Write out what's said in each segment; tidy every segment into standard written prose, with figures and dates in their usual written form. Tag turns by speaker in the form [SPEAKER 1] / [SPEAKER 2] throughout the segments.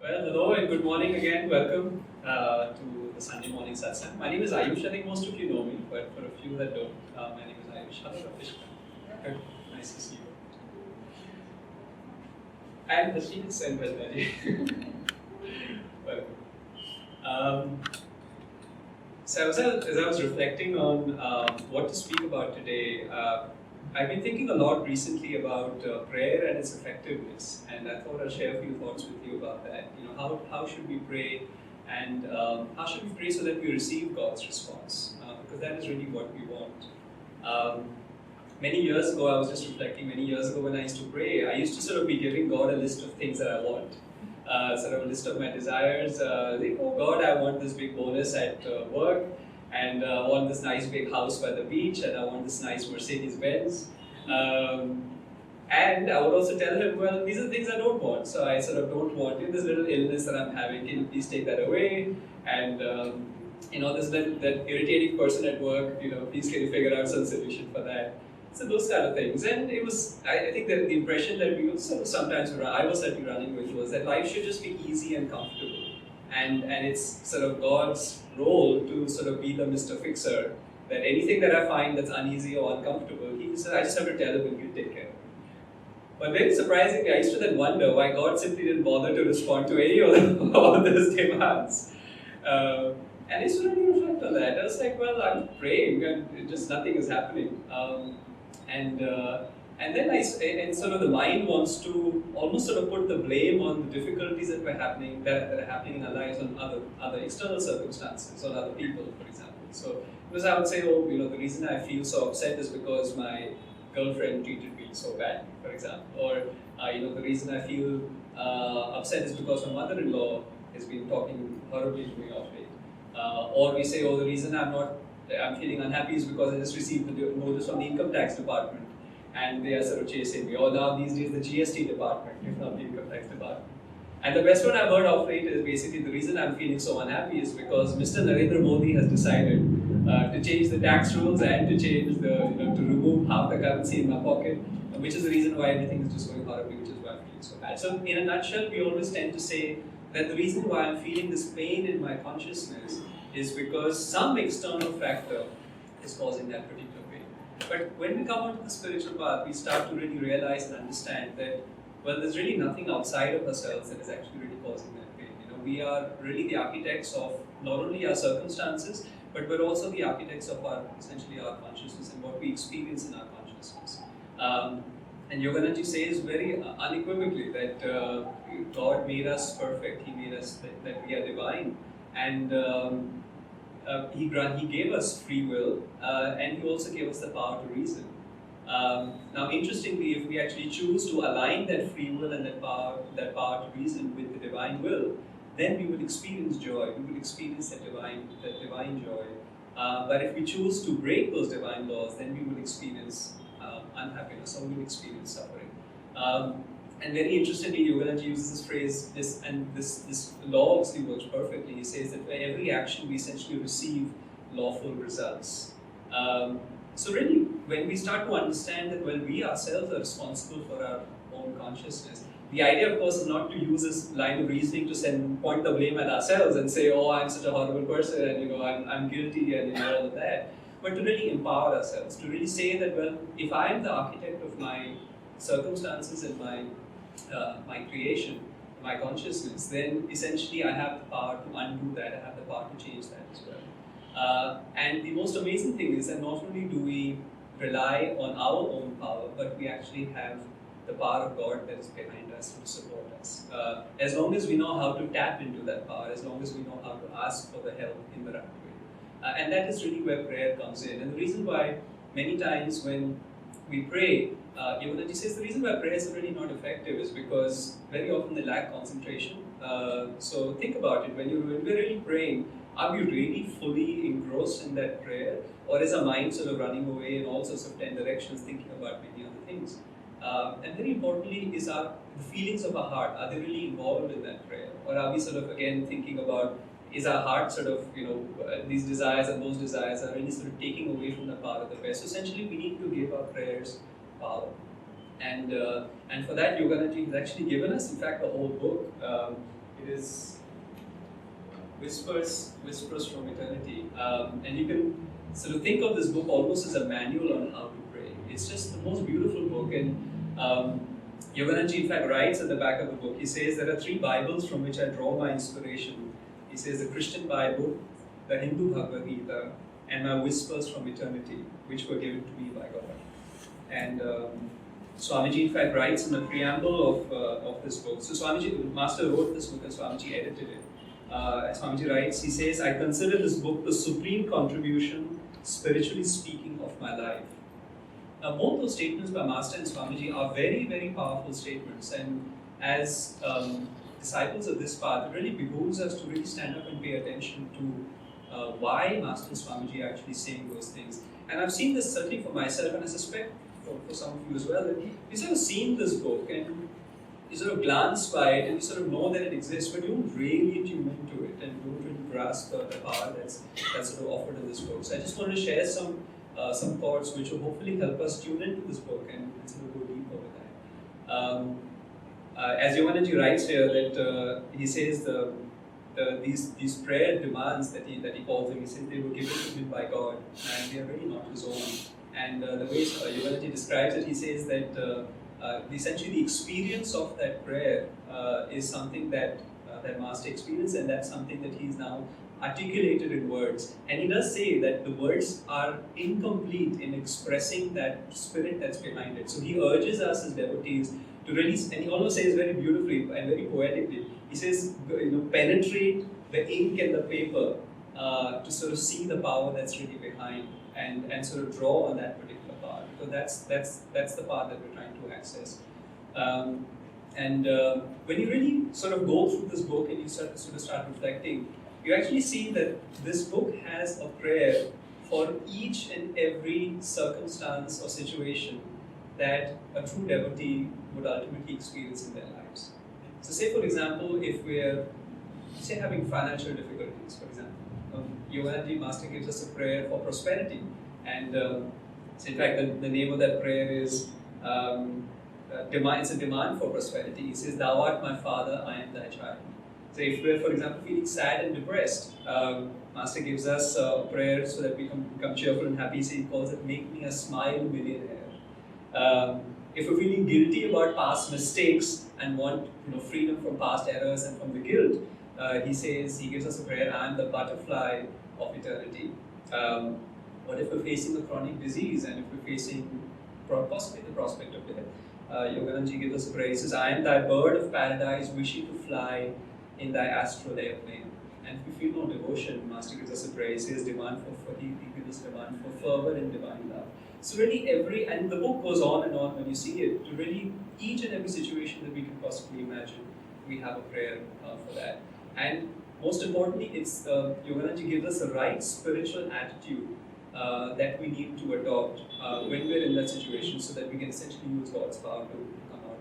[SPEAKER 1] Well, hello and good morning again. Welcome to the Sunday morning satsang. My name is Ayush. I think most of you know me, but for a few that don't, my name is Ayush. Hello, Ravish. Good. Nice to see you. And Hashish and Vednaji. Welcome. Um, so as I was reflecting on what to speak about today, I've been thinking a lot recently about prayer and its effectiveness, and I thought I'll share a few thoughts with you about that. You know, how should we pray, and how should we pray so that we receive God's response? Because that is really what we want. Many years ago, I was just reflecting. Many years ago, when I used to pray, I used to sort of be giving God a list of things that I want. Sort of a list of my desires. Like, oh God, I want this big bonus at work, and I want this nice big house by the beach, and I want this nice Mercedes Benz. And I would also tell him, well, these are things I don't want. So I sort of don't want this little illness that I'm having. Can you please take that away? And this that irritating person at work. Please can you figure out some solution for that? So those kind of things. And it was, I think that the impression that we also sometimes I was certainly running with was that life should just be easy and comfortable. And it's sort of God's role to sort of be the Mr. Fixer, that anything that I find that's uneasy or uncomfortable, I just have to tell him and he'll take care of it. But very surprisingly, I used to then wonder why God simply didn't bother to respond to any of all those demands. And I used to really reflect on that. I was like, well, I'm praying and just nothing is happening. And then and sort of the mind wants to almost sort of put the blame on the difficulties that are happening in our lives on other external circumstances, on other people, for example. So because I would say, the reason I feel so upset is because my girlfriend treated me so badly, for example, or the reason I feel upset is because my mother-in-law has been talking horribly to me of late. Or we say, the reason I'm feeling unhappy is because I just received the notice from the income tax department and they are sort of chasing me. Or now these days the GST department, if not the income tax department. And the best one I've heard of late is basically the reason I'm feeling so unhappy is because Mr. Narendra Modi has decided to change the tax rules and to change to remove half the currency in my pocket, which is the reason why everything is just going horribly, which is why I'm feeling so bad. So in a nutshell, we always tend to say that the reason why I'm feeling this pain in my consciousness is because some external factor is causing that particular pain. But when we come onto the spiritual path, we start to really realize and understand that, well, there's really nothing outside of ourselves that is actually really causing that pain. We are really the architects of not only our circumstances, but we're also the architects of essentially our consciousness and what we experience in our consciousness. And Yogananda says very unequivocally that God made us perfect. He made us that we are divine, and he gave us free will, and He also gave us the power to reason. Now, interestingly, if we actually choose to align that free will and that power to reason with the divine will, then we will experience joy. We will experience that divine joy. But if we choose to break those divine laws, then we will experience unhappiness, or we will experience suffering. And very interestingly, Yogananda uses this phrase, this law obviously works perfectly. He says that for every action we essentially receive lawful results. So really, when we start to understand that, well, we ourselves are responsible for our own consciousness, the idea, of course, is not to use this line of reasoning to point the blame at ourselves and say, oh, I'm such a horrible person, and I'm guilty, and all of that. But to really empower ourselves, to really say that, well, if I am the architect of my circumstances and my creation, my consciousness, then essentially I have the power to undo that, I have the power to change that as well. And the most amazing thing is that not only do we rely on our own power, but we actually have the power of God that is behind us to support us. As long as we know how to tap into that power, as long as we know how to ask for the help in the right way. And that is really where prayer comes in. And the reason why many times when we pray, Yogananda says the reason why prayers are really not effective is because very often they lack concentration. So think about it, when we're really praying, are we really fully engrossed in that prayer? Or is our mind sort of running away in all sorts of 10 directions, thinking about many other things? And very importantly, is the feelings of our heart, are they really involved in that prayer? Or are we sort of again thinking about, is our heart sort of, these desires and those desires are really sort of taking away from the power of the prayer? So essentially, we need to give our prayers power. And for that, Yogananda has actually given us, in fact, the whole book. It is Whispers from Eternity. And you can sort of think of this book almost as a manual on how to pray. It's just the most beautiful book. And Yogananji, in fact, writes at the back of the book, he says, there are 3 Bibles from which I draw my inspiration. He says, the Christian Bible, the Hindu Bhagavad Gita, and my whispers from eternity, which were given to me by God. And Swamiji, in fact, writes in the preamble of this book. So Swamiji, Master wrote this book and Swamiji edited it. As Swamiji writes, he says, I consider this book the supreme contribution, spiritually speaking, of my life. Now, both those statements by Master and Swamiji are very, very powerful statements. And as disciples of this path, it really behooves us to really stand up and pay attention to why Master and Swamiji are actually saying those things. And I've seen this certainly for myself, and I suspect for some of you as well, that you sort of seen this book and you sort of glance by it and you sort of know that it exists, but you don't really tune into it and don't really grasp the power that's sort of offered in this book. So I just want to share some thoughts which will hopefully help us tune into this book and sort of go deeper with that. As Yogananji writes here, that he says these prayer demands that he calls them, he says they were given to him by God and they are really not his own. And the way Yogananji describes it, he says that essentially the experience of that prayer is something that Master experienced, and that's something that he's now articulated in words. And he does say that the words are incomplete in expressing that spirit that's behind it. So he urges us as devotees to really, and he almost says very beautifully and very poetically, he says, penetrate the ink and the paper to sort of see the power that's really behind and sort of draw on that particular power. Because that's the path that we're trying to access. When you really sort of go through this book and you sort of start reflecting, you actually see that this book has a prayer for each and every circumstance or situation that a true devotee would ultimately experience in their lives. So say, for example, if we're, say, having financial difficulties, for example, Yogananji Master gives us a prayer for prosperity. And so in fact, the name of that prayer is, it's a demand for prosperity. He says, Thou art my father, I am thy child. So if we're, for example, feeling sad and depressed, Master gives us a prayer so that we can become cheerful and happy. So he calls it, Make me a smile millionaire. If we're feeling guilty about past mistakes and want freedom from past errors and from the guilt, he gives us a prayer, I am the butterfly of eternity. What if we're facing a chronic disease and if we're facing possibly the prospect of death? Yogananji gives us a prayer. He says, I am thy bird of paradise, wishing to fly in thy astral airplane. And if we feel no devotion, Master gives us a prayer. He says, he gives us demand for fervor and divine love. So really and the book goes on and on when you see it, to really each and every situation that we can possibly imagine, we have a prayer for that. And most importantly, it's Yogananji gives us the right spiritual attitude that we need to adopt when we're in that situation, so that we can essentially use God's power to come out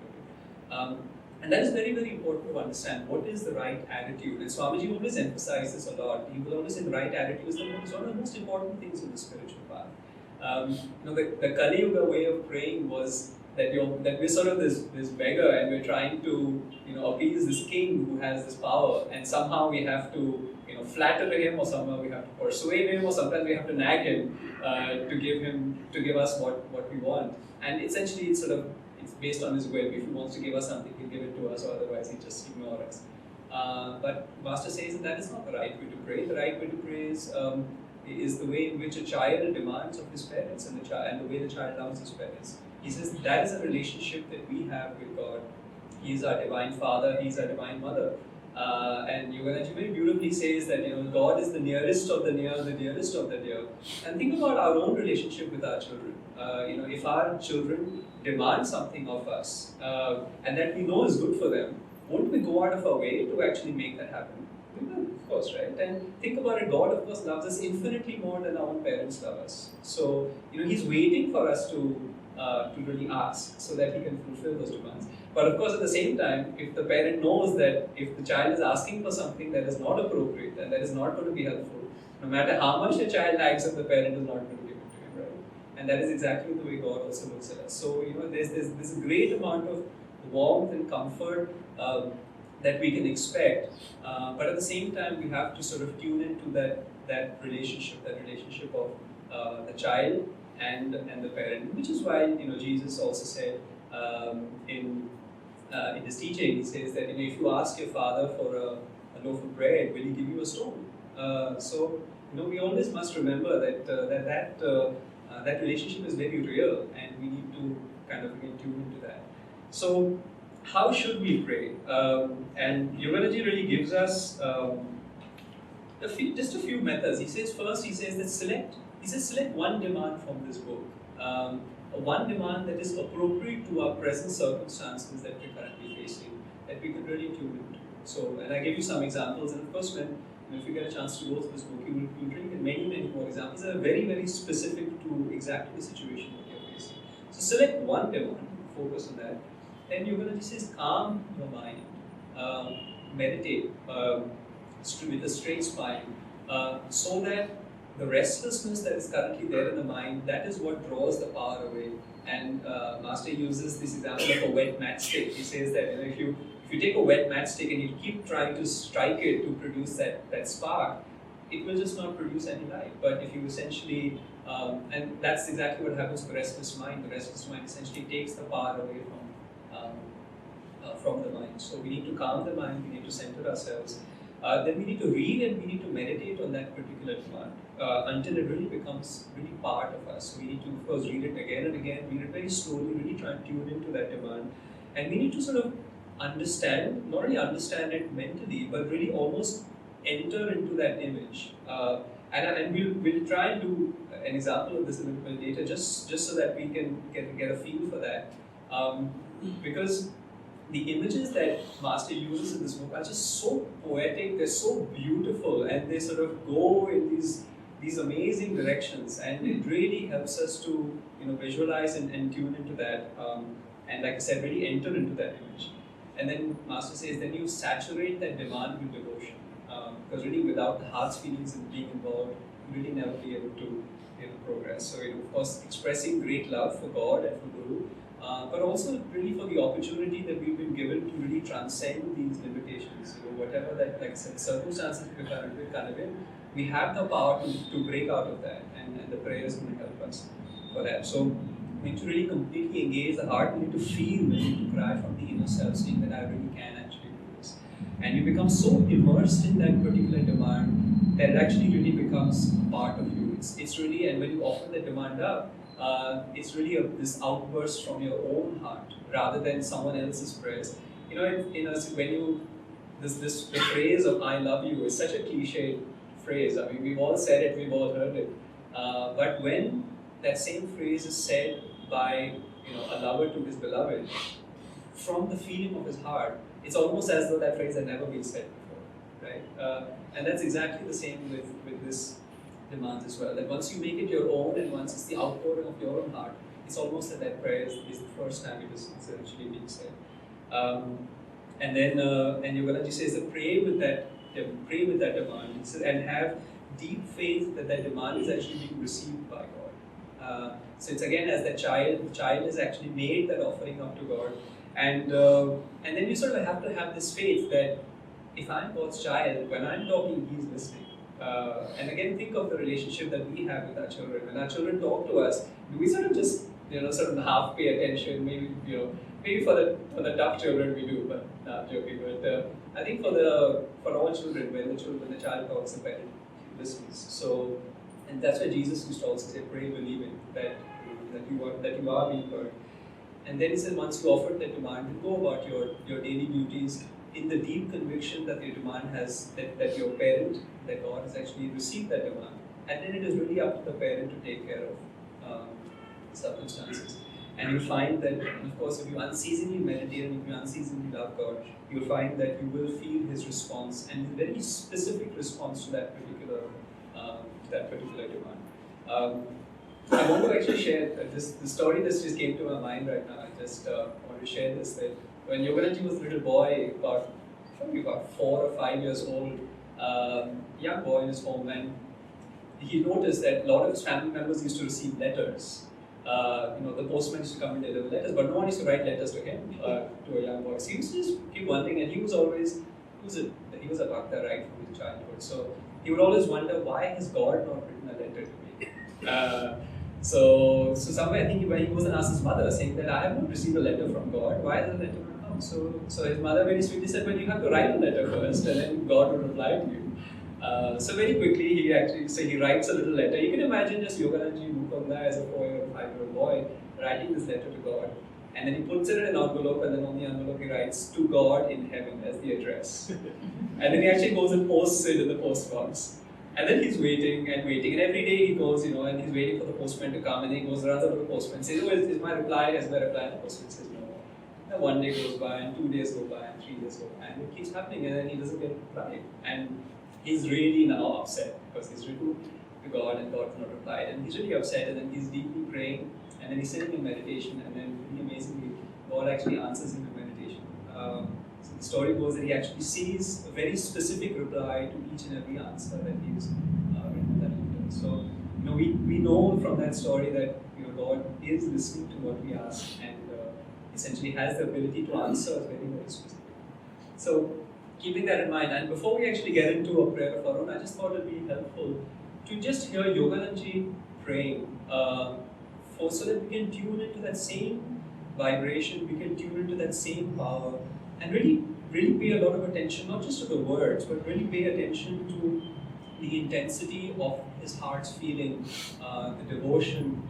[SPEAKER 1] of it. And that is very, very important to understand. What is the right attitude? And Swamiji always emphasizes this a lot. He will always say the right attitude is one of the most important things in the spiritual path. The Kali Yuga way of praying was that we're sort of this beggar and we're trying to appease this king who has this power, and somehow we have to flatter him, or somehow we have to persuade him, or sometimes we have to nag him to give us what we want. And essentially it's based on his will. If he wants to give us something, he'll give it to us, or otherwise he'll just ignore us. But Master says that is not the right way to pray. The right way to pray is the way in which a child demands of his parents and the way the child loves his parents. He says that is a relationship that we have with God. He is our divine father, he is our divine mother. And Yogananji very beautifully says that God is the nearest of the near, the dearest of the dear. And think about our own relationship with our children. If our children demand something of us and that we know is good for them, won't we go out of our way to actually make that happen? We will, of course, right? And think about it, God of course loves us infinitely more than our own parents love us. So He's waiting for us to really ask so that He can fulfill those demands. But of course, at the same time, if the parent knows that if the child is asking for something that is not appropriate and that is not going to be helpful, no matter how much a child likes it, the parent is not going to give it to him, right? And that is exactly the way God also looks at us. So there's a great amount of warmth and comfort that we can expect, but at the same time we have to sort of tune into that relationship of the child and the parent, which is why Jesus also said in his teaching, he says that if you ask your father for a loaf of bread, will he give you a stone? So we always must remember that relationship is very real, and we need to kind of get tuned into that. So, how should we pray? And Yoganji really gives us just a few methods. He says that select one demand from this book, one demand that is appropriate to our present circumstances that we're currently facing, that we can really tune into. So, and I gave you some examples, and of course, if you get a chance to go through this book, you will really get many more examples that are very, very specific to exactly the situation that you're facing. So, select one demand, focus on that. Then you're going to just calm your mind, meditate with a straight spine, so that the restlessness that is currently there in the mind, that is what draws the power away. And Master uses this example of a wet matchstick. He says that if you take a wet matchstick and you keep trying to strike it to produce that spark, it will just not produce any light. But if you essentially, and that's exactly what happens to the restless mind. The restless mind essentially takes the power away from the mind. So we need to calm the mind, we need to center ourselves. Then we need to read and we need to meditate on that particular demand until it really becomes really part of us. So we need to, of course, read it again and again, read it very slowly, really try and tune into that demand. And we need to sort of understand, not only understand it mentally, but really almost enter into that image. And we'll try and do an example of this a little bit later, just so that we can get a feel for that. Because the images that Master uses in this book are just so poetic, they're so beautiful, and they sort of go in these amazing directions, and it really helps us to visualize and tune into that, and like I said, really enter into that image. And then Master says, then you saturate that demand with devotion, because really without the heart's feelings and being involved, you really never be able to progress. So of course, expressing great love for God and for Guru, but also really for the opportunity that we've been given to really transcend these limitations. Whatever that, like I said, circumstances we're currently kind of in, we have the power to break out of that, and the prayer is going to help us for that. So we need to really completely engage the heart. We need to feel, we need to cry from the inner self, saying that I really can actually do this. And you become so immersed in that particular demand that it actually really becomes part of you. It's really, and when you offer the demand up, it's really this outburst from your own heart rather than someone else's prayers. The phrase of "I love you" is such a cliche phrase. I mean, we've all said it, we've all heard it. But when that same phrase is said by a lover to his beloved, from the feeling of his heart, it's almost as though that phrase had never been said before, right? And that's exactly the same with this demands as well. That once you make it your own, and once it's the outpouring of your own heart, it's almost that prayer is the first time it is actually being said. And then and Yogananda says that pray with that demand, and have deep faith that demand is actually being received by God. So it's again as the child has actually made that offering up to God, and then you sort of have to have this faith that if I'm God's child, when I'm talking, He's listening. And again, think of the relationship that we have with our children. When our children talk to us, do we sort of just sort of half pay attention? Maybe for the tough children we do, but not joking. But I think for all children, when the child talks, the parent listens. So, and that's why Jesus used to also say, "Pray, believing that you are being heard." And then he said, once you offer that demand, you go about your daily duties in the deep conviction that your demand has, that your parent, that God has actually received that demand. And then it is really up to the parent to take care of circumstances. And you find that, of course, if you unceasingly meditate and if you unceasingly love God, you'll find that you will feel His response, and a very specific response to that particular demand. I want to actually share the story that just came to my mind right now. I just want to share this, that when Yogananda was a little boy, probably about 4 or 5 years old, young boy in his home, and he noticed that a lot of his family members used to receive letters the postman used to come and deliver letters, but no one used to write letters to him, to a young boy. So he used to just keep wondering, and he was a bhakta right from his childhood. So he would always wonder, why has God not written a letter to me? So somewhere I think when he goes and asks his mother, saying that I have not received a letter from God, why has the letter not come? So his mother very sweetly said, well, you have to write a letter first, and then God will reply to you. So very quickly he writes a little letter. You can imagine just Yogananji Mukunda as a 4 or 5-year-old boy writing this letter to God, and then he puts it in an envelope, and then on the envelope he writes, to God in heaven as the address. And then he actually goes and posts it in the post box. And then he's waiting and waiting, and every day he goes, and he's waiting for the postman to come, and he goes, runs up to the postman, says, oh, is my reply, has my reply? And the postman says, no. And 1 day goes by, and 2 days go by, and 3 days go by, and it keeps happening, and then he doesn't get a reply. And he's really now upset, because he's written to God, and God has not replied, and he's really upset, and then he's deeply praying, and then he's sitting in meditation, and then really amazingly, God actually answers him in meditation. So the story goes that he actually sees a very specific reply to each and every answer that he's written in that letter. So we know from that story that God is listening to what we ask, and essentially has the ability to answer us very, very specifically. So keeping that in mind, and before we actually get into a prayer of our own, I just thought it would be helpful to just hear Yogananji praying so that we can tune into that same vibration, we can tune into that same power, and really pay a lot of attention, not just to the words, but really pay attention to the intensity of his heart's feeling, the devotion,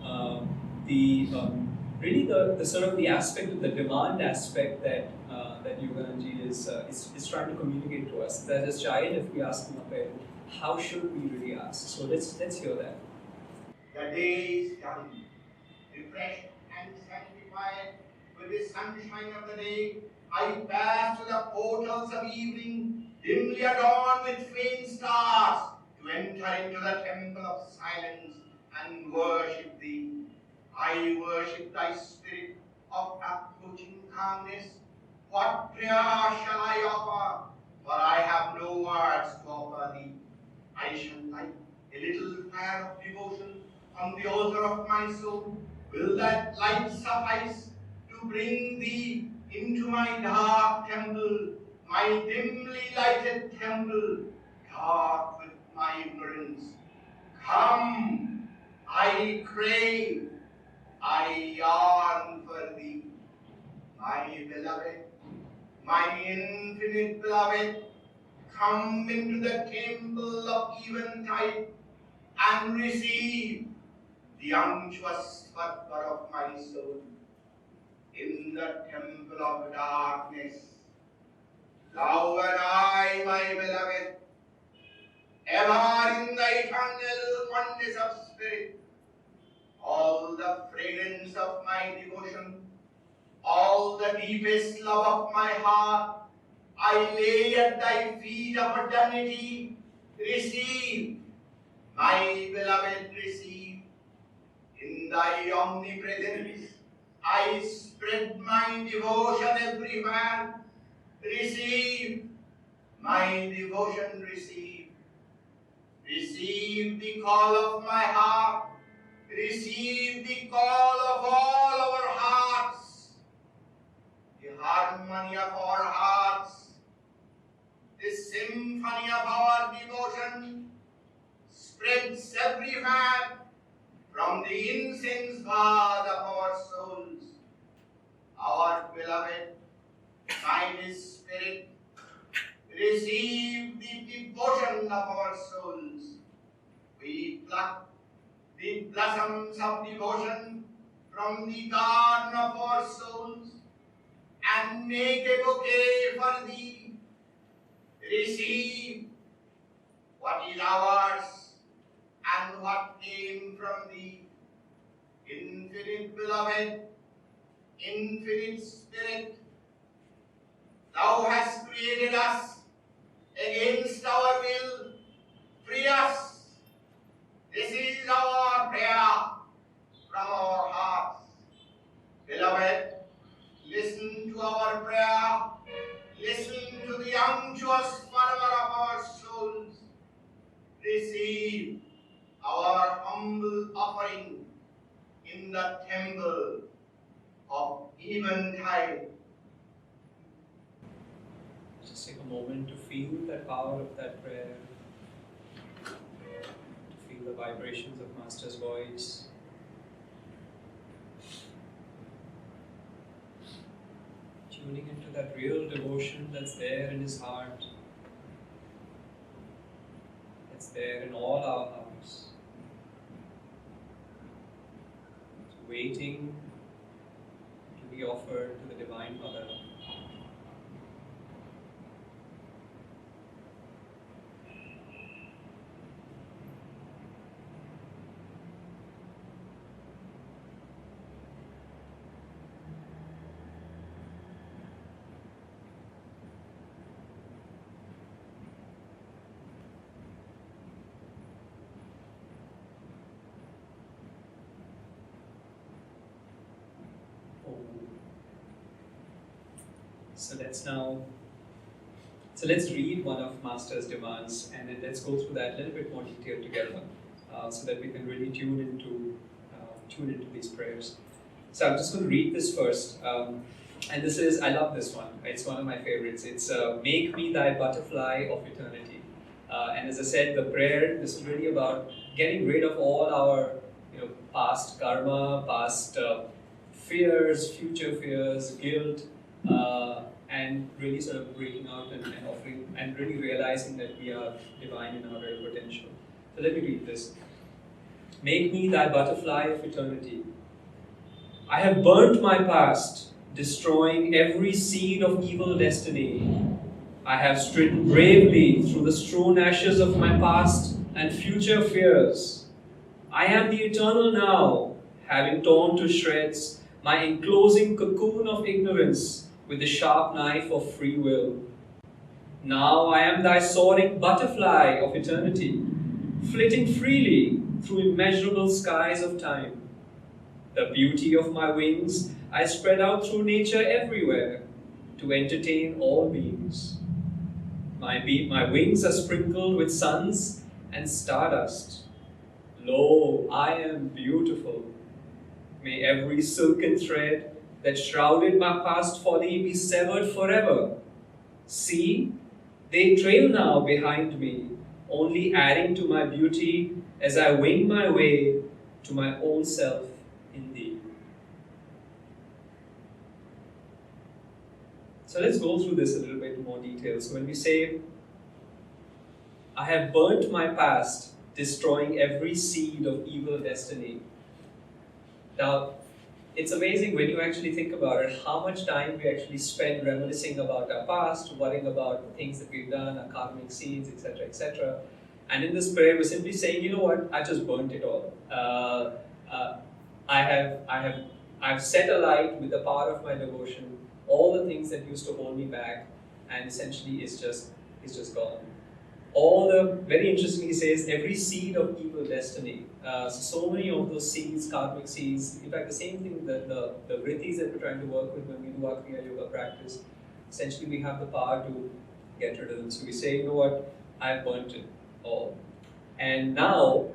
[SPEAKER 1] really the sort of the aspect of the demand aspect that Yogananji is trying to communicate to us. That as child, if we ask him a parent, how should we really ask? So let's hear that.
[SPEAKER 2] The day is done, refreshed and sanctified with the sunshine of the day. I pass to the portals of evening, dimly adorned with faint stars, to enter into the temple of silence and worship thee. I worship thy spirit of approaching calmness. What prayer shall I offer? For I have no words to offer thee. I shall light a little fire of devotion on the altar of my soul. Will that light suffice to bring thee into my dark temple, my dimly lighted temple, dark with my ignorance? Come, I crave, I yearn for thee, my beloved, my infinite beloved. Come into the temple of eventide and receive the unctuous fervor of my soul. In the temple of darkness, thou and I, my beloved, ever in the eternal oneness of spirit, all the fragrance of my devotion, all the deepest love of my heart, I lay at thy feet of eternity. Receive, my beloved, receive. In thy omnipresence, I spread my devotion everywhere. Receive, my devotion, receive. Receive the call of my heart. Receive the call of all our hearts. The harmony of our hearts, the symphony of our devotion spreads everywhere from the incense bath of our souls. Our beloved, mighty Spirit, receive the devotion of our souls. We pluck the blossoms of devotion from the garden of our souls and make a bouquet for thee. Receive what is ours and what came from thee. Infinite beloved, infinite Spirit, thou hast created us against our will. Free us. This is our prayer from our hearts. Beloved, listen to our prayer. Listen to the unctuous fervor of our souls. Receive our humble offering in the temple of eventide.
[SPEAKER 1] Just take a moment to feel that power of that prayer, to feel the vibrations of Master's voice. Tuning into that real devotion that's there in his heart, that's there in all our hearts. It's waiting to be offered to the Divine Mother. So let's read one of Master's demands, and then let's go through that a little bit more detail together, so that we can really tune into these prayers. So I'm just going to read this first, and this is, I love this one. It's one of my favorites. It's "Make me thy butterfly of eternity," and as I said, the prayer, this is really about getting rid of all our past karma, past fears, future fears, guilt. And really sort of breaking out and offering and really realizing that we are divine in our real potential. So let me read this. Make me thy butterfly of eternity. I have burnt my past, destroying every seed of evil destiny. I have stridden bravely through the strewn ashes of my past and future fears. I am the eternal now, having torn to shreds my enclosing cocoon of ignorance with the sharp knife of free will. Now I am thy soaring butterfly of eternity, flitting freely through immeasurable skies of time. The beauty of my wings I spread out through nature everywhere to entertain all beings. My wings are sprinkled with suns and stardust. Lo, I am beautiful. May every silken thread that shrouded my past folly be severed forever. See, they trail now behind me, only adding to my beauty as I wing my way to my own self in thee. So let's go through this a little bit more detail. So when we say, I have burnt my past, destroying every seed of evil destiny. Now, it's amazing when you actually think about it, how much time we actually spend reminiscing about our past, worrying about the things that we've done, our karmic seeds, etc., etc. And in this prayer, we're simply saying, you know what? I just burnt it all. I've set alight with the power of my devotion all the things that used to hold me back, and essentially it's just gone. Very interesting, he says, every seed of evil destiny. So many of those seeds, karmic seeds, in fact, the same thing that the vrittis that we're trying to work with when we do our Kriya Yoga practice, essentially we have the power to get rid of them. So we say, you know what, I've burnt it all. And now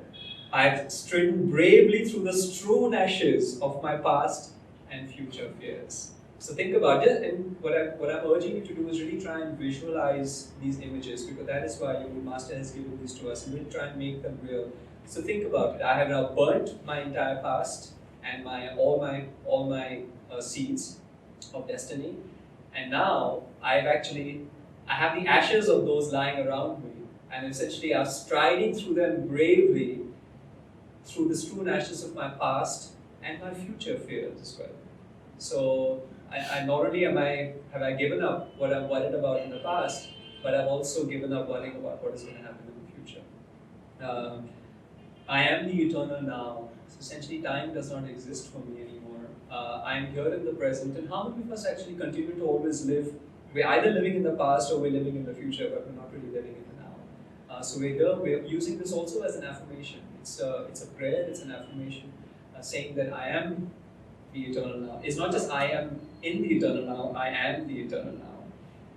[SPEAKER 1] I've stridden bravely through the strewn ashes of my past and future fears. So think about it, and what I'm urging you to do is really try and visualize these images, because that is why your Master has given these to us, and we'll try and make them real. So think about it. I have now burnt my entire past and all my seeds of destiny, and now I have the ashes of those lying around me, and essentially I'm striding through them bravely through the strewn ashes of my past and my future fears as well. So I not only have I given up what I'm worried about in the past, but I've also given up worrying about what is going to happen in the future. I am the eternal now. So essentially, time does not exist for me anymore. I am here in the present. And how many of us actually continue to always live? We're either living in the past or we're living in the future, but we're not really living in the now. So we're here. We're using this also as an affirmation. It's a prayer. It's an affirmation saying that I am the eternal now. It's not just I am in the eternal now, I am the eternal now.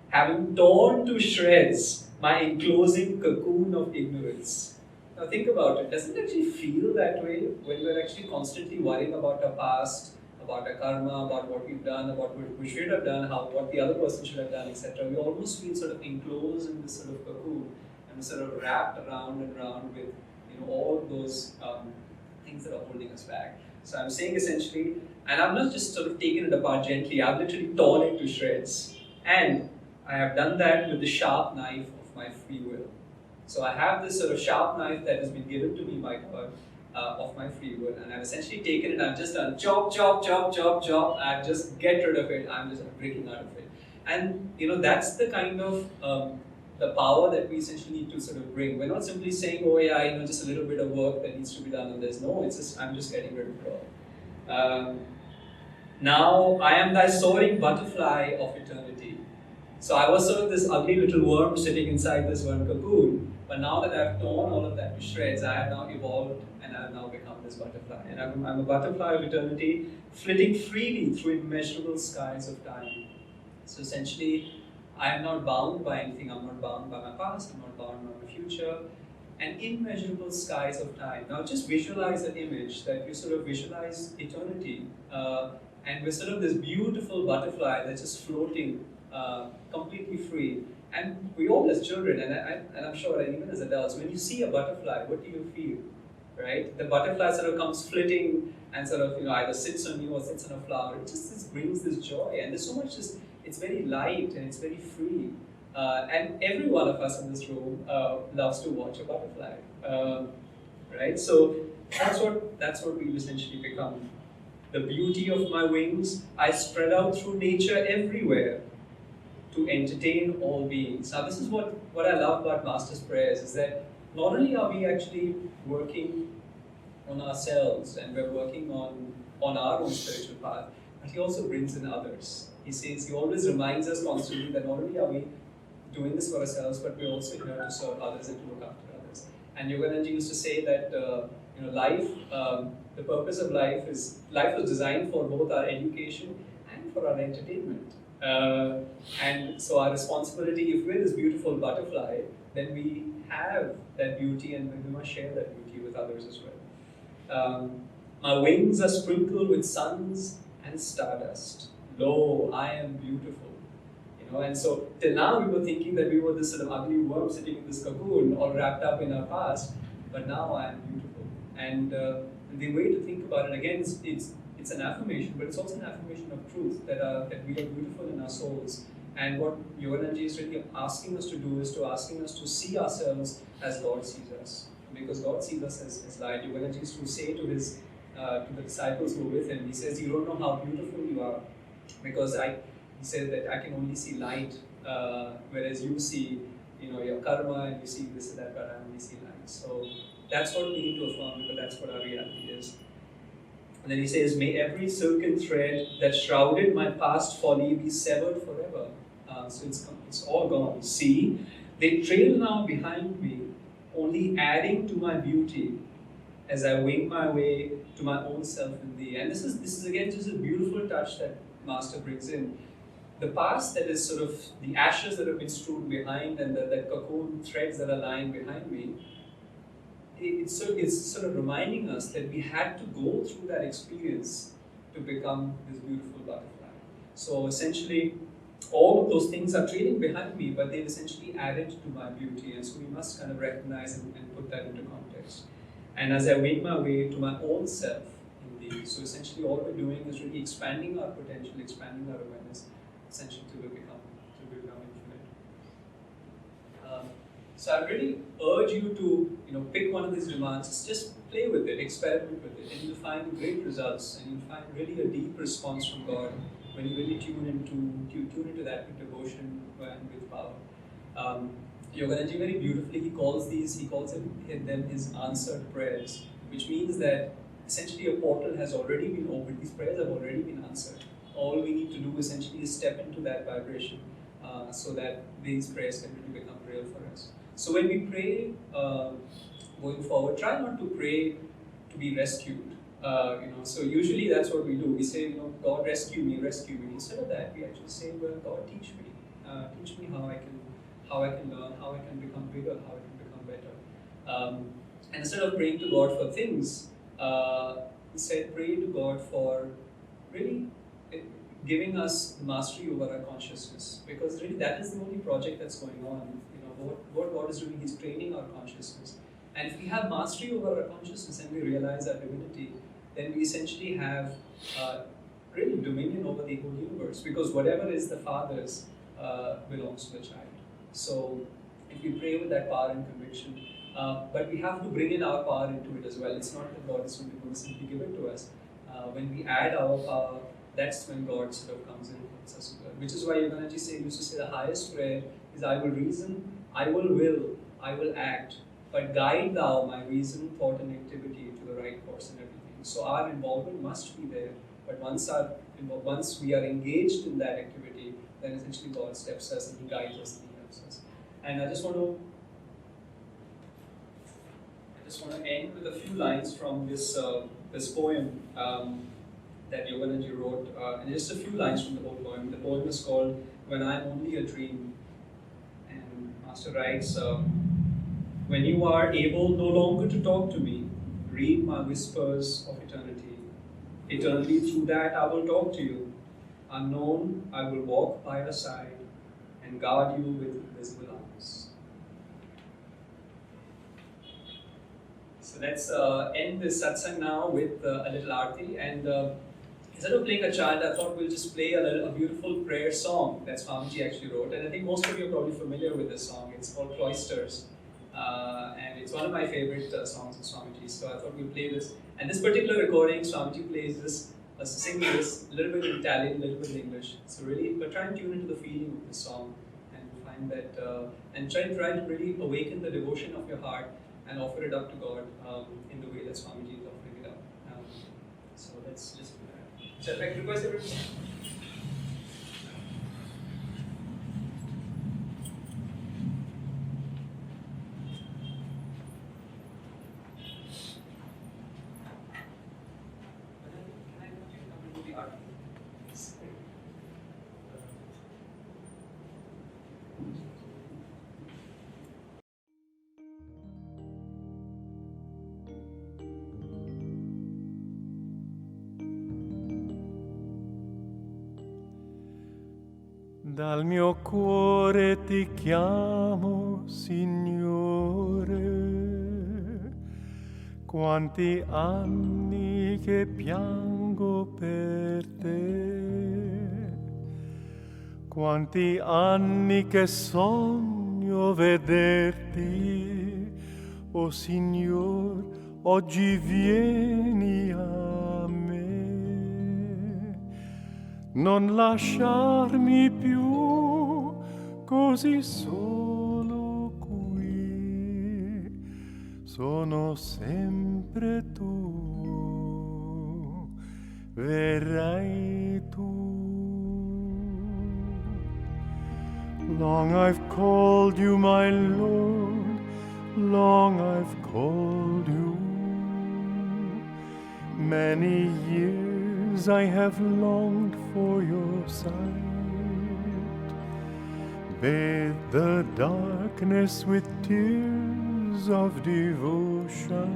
[SPEAKER 1] Having torn to shreds my enclosing cocoon of ignorance. Now think about it. Doesn't it actually feel that way when we're actually constantly worrying about our past, about our karma, about what we've done, about what we should have done, what the other person should have done, etc. We almost feel sort of enclosed in this sort of cocoon and sort of wrapped around and around with all those things that are holding us back. So I'm saying essentially, and I've not just sort of taken it apart gently, I've literally torn it to shreds. And I have done that with the sharp knife of my free will. So I have this sort of sharp knife that has been given to me by God of my free will, and I've essentially taken it, I've just done chop, chop, chop, chop, chop, I've just get rid of it, I'm just breaking out of it. And that's the kind of the power that we essentially need to sort of bring. We're not simply saying, oh yeah, just a little bit of work that needs to be done on this. No, it's just, I'm just getting rid of it all. Now I am thy soaring butterfly of eternity. So I was sort of this ugly little worm sitting inside this worm cocoon, but now that I've torn all of that to shreds, I have now evolved and I have now become this butterfly. And I'm a butterfly of eternity, flitting freely through immeasurable skies of time. So essentially, I am not bound by anything. I'm not bound by my past. I'm not bound by my future. And immeasurable skies of time. Now just visualize an image that you sort of visualize eternity. And we're sort of this beautiful butterfly that's just floating completely free. And we all as children, and I'm sure that even as adults, when you see a butterfly, what do you feel? Right? The butterfly sort of comes flitting and sort of either sits on you or sits on a flower. It just brings this joy. And there's so much it's very light and it's very free. And every one of us in this room loves to watch a butterfly, right? So that's what we've essentially become. The beauty of my wings, I spread out through nature everywhere to entertain all beings. Now this is what I love about Master's prayers, is that not only are we actually working on ourselves and we're working on our own spiritual path, but he also brings in others. He always reminds us constantly that not only are we doing this for ourselves, but we're also here to serve others and to look after others. And Yogananji used to say that life, the purpose of life was designed for both our education and for our entertainment. And so our responsibility, if we're this beautiful butterfly, then we have that beauty and we must share that beauty with others as well. My wings are sprinkled with suns and stardust. Lo, I am beautiful. And so till now we were thinking that we were this sort of ugly worm sitting in this cocoon, all wrapped up in our past, but now I am beautiful. And the way to think about it, again, it's an affirmation, but it's also an affirmation of truth, that we are beautiful in our souls. And what Yogananji is really asking us to do is asking us to see ourselves as God sees us, because God sees us as light. Yogananji used to say to the disciples who were with him, he says, you don't know how beautiful you are, because he said that I can only see light, whereas you see, your karma and you see this and that, but I only see light. So that's what we need to affirm, because that's what our reality is. And then he says, may every silken thread that shrouded my past folly be severed forever. So it's all gone. See, they trail now behind me, only adding to my beauty as I wing my way to my own self in thee. And this is again just a beautiful touch that Master brings in. The past, that is sort of the ashes that have been strewn behind and the cocoon threads that are lying behind me, it's sort of reminding us that we had to go through that experience to become this beautiful butterfly. So essentially, all of those things are trailing behind me, but they've essentially added to my beauty, and so we must kind of recognize and put that into context. And as I wing my way to my own self in thee, so essentially all we're doing is really expanding our potential, expanding our awareness, essentially to become infinite. So I really urge you to pick one of these demands, just play with it, experiment with it, and you'll find great results, and you'll find really a deep response from God when you really tune into that with devotion and with power. Yogananji very beautifully, he calls them his answered prayers, which means that essentially a portal has already been opened. These prayers have already been answered. All we need to do essentially is step into that vibration so that these prayers can really become real for us. So when we pray going forward, try not to pray to be rescued. So usually that's what we do. We say, God rescue me, rescue me. Instead of that, we actually say, well, God teach me how I can learn, how I can become bigger, how I can become better. And instead of praying to God for things, instead pray to God for really giving us the mastery over our consciousness, because really that is the only project that's going on. What God is doing, He's training our consciousness. And if we have mastery over our consciousness and we realize our divinity, then we essentially have really dominion over the whole universe, because whatever is the Father's belongs to the child. So if we pray with that power and conviction, but we have to bring in our power into it as well. It's not that God is going to simply give it to us. When we add our power, that's when God sort of comes in and helps us. Which is why Yogananda used to say the highest prayer is, I will reason, I will, I will act, but guide thou my reason, thought and activity to the right course and everything. So our involvement must be there, but once we are engaged in that activity, then essentially God steps us and He guides us and He helps us. And I just want to end with a few lines from this poem that Yogananda wrote, and just a few lines from the whole poem. The poem is called When I'm Only a Dream. And Master writes, when you are able no longer to talk to me, read my whispers of eternity. Eternally through that I will talk to you. Unknown, I will walk by your side and guard you with invisible arms. So let's end this satsang now with a little arti. And instead of playing a chant, I thought we'll just play a beautiful prayer song that Swamiji actually wrote. And I think most of you are probably familiar with this song. It's called Cloisters. And it's one of my favorite songs of Swamiji. So I thought we'll play this. And this particular recording, Swamiji plays this, singing this, a little bit in Italian, a little bit in English. So really, but try and tune into the feeling of the song. And you'll find that, and try to really awaken the devotion of your heart and offer it up to God in the way that Swamiji is offering it up. So let's just do that. So I request everyone.
[SPEAKER 3] Dal mio cuore ti chiamo, Signore, quanti anni che piango per te, quanti anni che sogno vederti, o Signor, oggi vieni a me. Non lasciarmi più così solo qui, sono sempre tu, verrai tu. Long I've called you my Lord, long I've called you. Many years I have longed for your sight. Bathe the darkness with tears of devotion,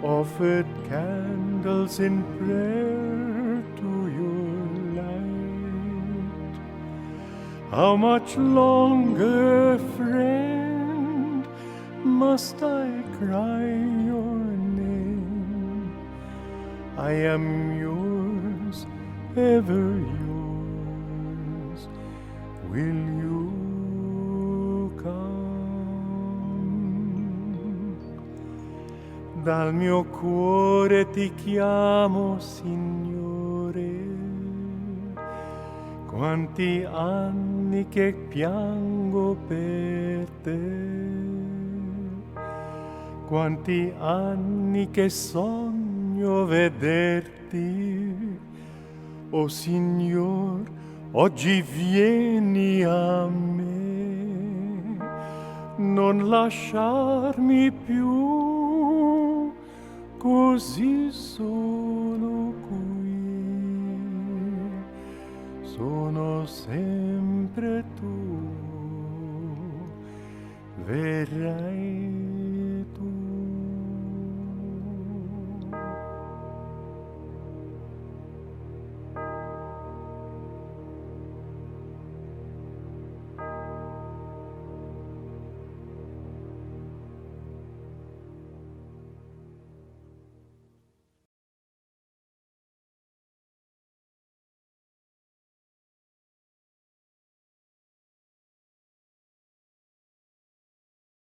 [SPEAKER 3] offered candles in prayer to your light. How much longer, friend, must I cry your name? I am yours, ever yours. Will you come? Dal mio cuore ti chiamo, Signore. Quanti anni che piango per te. Quanti anni che sogno vederti, o Signor, oggi vieni a me, non lasciarmi più così solo qui, sono sempre tu, verrai